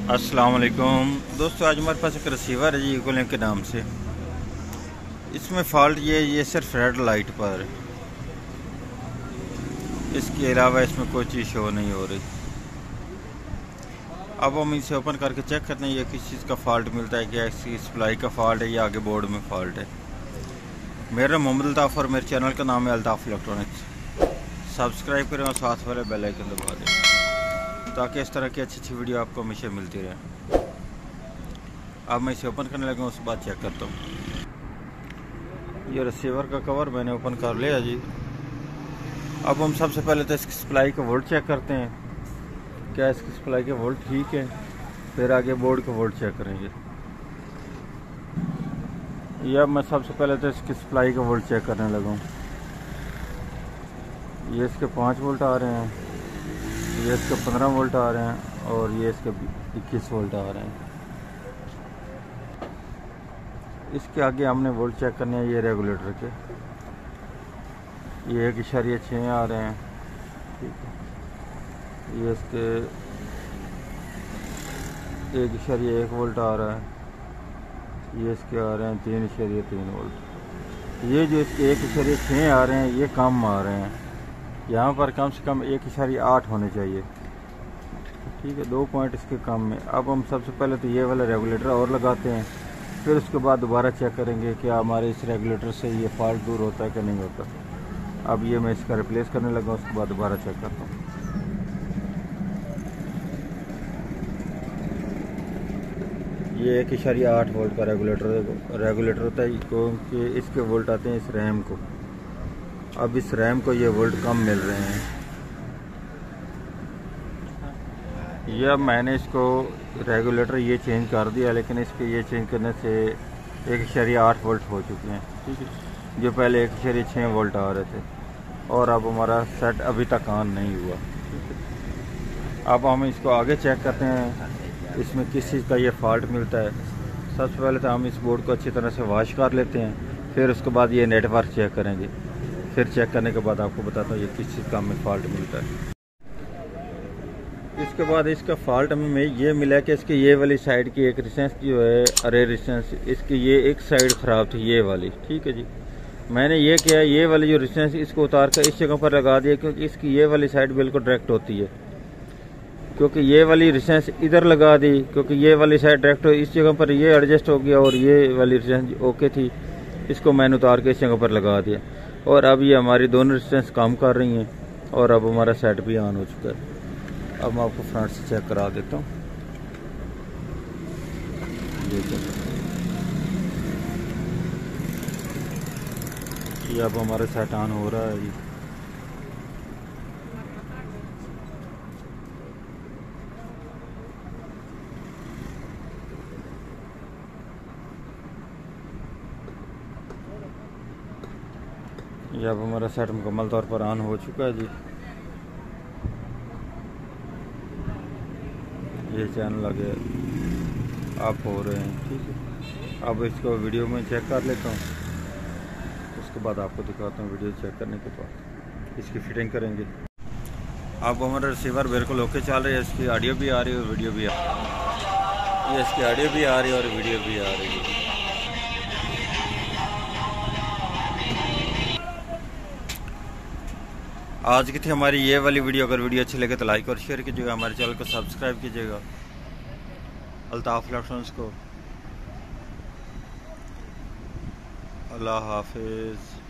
अस्सलाम वालेकुम दोस्तों, आज हमारे पास एक रिसीवर है जी ईकोलिंक के नाम से। इसमें फ़ॉल्ट ये सिर्फ रेड लाइट पर है। इसके अलावा इसमें कोई चीज़ शो नहीं हो रही। अब हम इसे ओपन करके चेक करते हैं ये किस चीज़ का फ़ॉल्ट मिलता है, क्या इसकी सप्लाई का फ़ॉल्ट है या आगे बोर्ड में फ़ॉल्ट है। मेरा मोहम्मद अल्ताफ़ और मेरे चैनल का नाम है अल्ताफ़ इलेक्ट्रॉनिक्स। सब्सक्राइब करें और साथ वाले बेल आइकन दबा दें ताकि इस तरह की अच्छी वीडियो आपको हमेशा मिलती रहे। अब मैं इसे ओपन करने लगा हूँ, उसके बाद चेक करता हूँ। ये रिसीवर का कवर मैंने ओपन कर लिया जी। अब हम सबसे पहले तो इसकी सप्लाई का वोल्ट चेक करते हैं, क्या इसकी सप्लाई के वोल्ट ठीक है। फिर आगे बोर्ड का वोल्ट चेक करेंगे। या मैं सबसे पहले तो इसकी सप्लाई का वोल्ट चेक करने लगा हूँ। ये इसके 5 वोल्ट आ रहे हैं, ये इसके 15 वोल्ट आ रहे हैं और ये इसके 21 वोल्ट आ रहे हैं। इसके आगे हमने वोल्ट चेक करने हैं ये रेगुलेटर के। ये 1.6 आ रहे हैं, ठीक है। ये इसके 1.1 वोल्ट आ रहा है। ये इसके आ रहे हैं 3.3 वोल्ट। ये जो इसके 1.6 आ रहे हैं ये कम आ रहे हैं। यहाँ पर कम से कम 1.8 होने चाहिए, ठीक है। 2 पॉइंट इसके कम में। अब हम सबसे पहले तो ये वाला रेगुलेटर और लगाते हैं, फिर उसके बाद दोबारा चेक करेंगे कि हमारे इस रेगुलेटर से ये फॉल्ट दूर होता है कि नहीं होता। अब ये मैं इसका रिप्लेस करने लगा, उसके बाद दोबारा चेक करता हूँ। ये 1.8 वोल्ट का रेगुलेटर होता है, क्योंकि इसके वोल्ट आते हैं इस रैम को। अब इस रैम को ये वोल्ट कम मिल रहे हैं। यह मैंने इसको रेगुलेटर ये चेंज कर दिया, लेकिन इसके ये चेंज करने से 1.8 वोल्ट हो चुके हैं, ठीक है। जो पहले 1.6 वोल्ट आ रहे थे और अब हमारा सेट अभी तक ऑन नहीं हुआ, ठीक है। अब हम इसको आगे चेक करते हैं इसमें किस चीज़ का ये फॉल्ट मिलता है। सबसे पहले तो हम इस बोर्ड को अच्छी तरह से वॉश कर लेते हैं, फिर उसके बाद ये नेटवर्क चेक करेंगे। फिर चेक करने के बाद आपको बताता हूँ ये किस चीज़ का हमें फॉल्ट मिलता है। इसके बाद इसका फॉल्ट हमें ये मिला कि इसकी ये वाली साइड की एक रेजिस्टेंस जो है, अरे रेजिस्टेंस इसकी ये एक साइड ख़राब थी, ये वाली, ठीक है जी। मैंने ये किया, ये वाली जो रेजिस्टेंस इसको उतार कर इस जगह पर लगा दिया, क्योंकि इसकी ये वाली साइड बिल्कुल डायरेक्ट होती है। क्योंकि ये वाली रेजिस्टेंस इधर लगा दी, क्योंकि ये वाली साइड डायरेक्ट हो, इस जगह पर ये एडजस्ट हो गया और ये वाली रेजिस्टेंस ओके थी, इसको मैंने उतार के इस जगह पर लगा दिया। और अब ये हमारी दोनों रेजिस्टेंस काम कर रही हैं और अब हमारा सेट भी ऑन हो चुका है। अब मैं आपको फ्रंट से चेक करा देता हूँ। ये अब हमारा सेट ऑन हो रहा है जी। ये अब हमारा सेट मुकम्मल तौर पर ऑन हो चुका है जी। ये चैनल आगे आप हो रहे हैं, ठीक है। अब इसको वीडियो में चेक कर लेता हूँ, उसके बाद आपको दिखाता हूँ। वीडियो चेक करने के बाद इसकी फिटिंग करेंगे। अब हमारा रिसीवर बिल्कुल ओके चल रही है, इसकी ऑडियो भी आ रही है और वीडियो भी आ रही है। ये इसकी ऑडियो भी आ रही है और वीडियो भी आ रही है। आज की थी हमारी ये वाली वीडियो। अगर वीडियो अच्छी लगे तो लाइक और शेयर कीजिएगा, हमारे चैनल को सब्सक्राइब कीजिएगा अल्ताफ़ इलेक्ट्रॉनिक्स को। अल्लाह हाफिज़।